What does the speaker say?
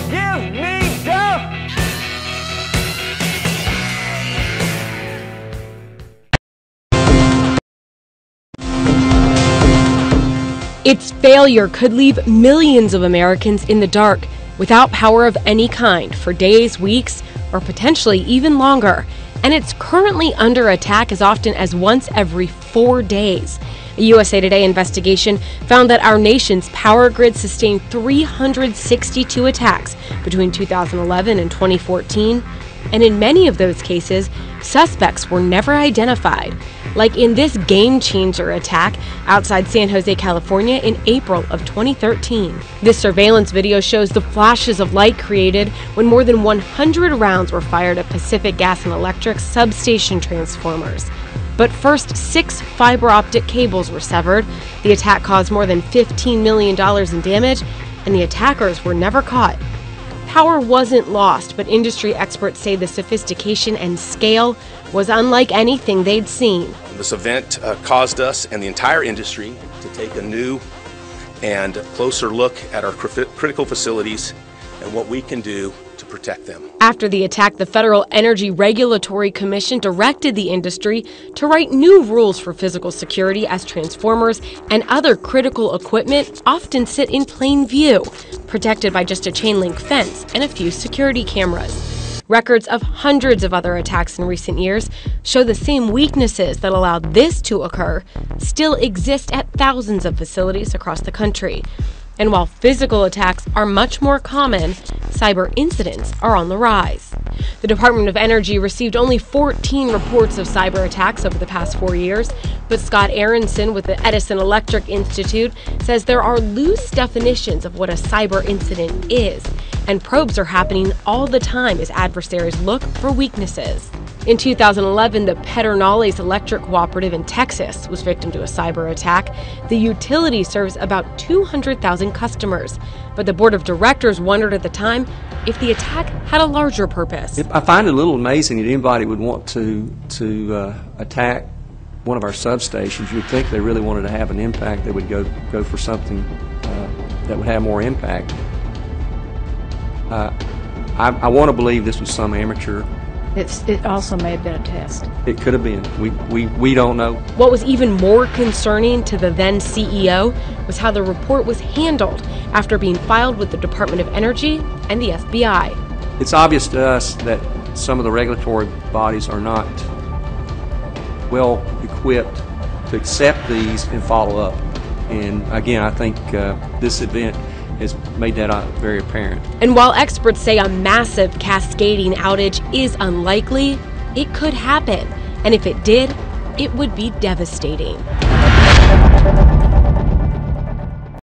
Give me Duff! Its failure could leave millions of Americans in the dark, without power of any kind for days, weeks, or potentially even longer. And it's currently under attack as often as once every 4 days. A USA Today investigation found that our nation's power grid sustained 362 attacks between 2011 and 2014. And in many of those cases, suspects were never identified, like in this game-changer attack outside San Jose, California in April of 2013. This surveillance video shows the flashes of light created when more than 100 rounds were fired at Pacific Gas and Electric's substation transformers. But first, 6 fiber optic cables were severed. The attack caused more than $15 million in damage, and the attackers were never caught. Power wasn't lost, but industry experts say the sophistication and scale was unlike anything they'd seen. This event caused us and the entire industry to take a new and closer look at our critical facilities and what we can do to protect them. After the attack, the Federal Energy Regulatory Commission directed the industry to write new rules for physical security, as transformers and other critical equipment often sit in plain view, protected by just a chain link fence and a few security cameras. Records of hundreds of other attacks in recent years show the same weaknesses that allowed this to occur still exist at thousands of facilities across the country. And while physical attacks are much more common, cyber incidents are on the rise. The Department of Energy received only 14 reports of cyber attacks over the past 4 years, but Scott Aronson with the Edison Electric Institute says there are loose definitions of what a cyber incident is, and probes are happening all the time as adversaries look for weaknesses. In 2011, the Pedernales Electric Cooperative in Texas was victim to a cyber attack. The utility serves about 200,000 customers, but the board of directors wondered at the time if the attack had a larger purpose. I find it a little amazing that anybody would want to attack one of our substations. You'd think they really wanted to have an impact. They would go for something that would have more impact. I want to believe this was some amateur. It also may have been a test. It could have been. We don't know. What was even more concerning to the then CEO was how the report was handled after being filed with the Department of Energy and the FBI. It's obvious to us that some of the regulatory bodies are not well equipped to accept these and follow up. And again, I think this event has made that very apparent. And while experts say a massive cascading outage is unlikely, it could happen. And if it did, it would be devastating.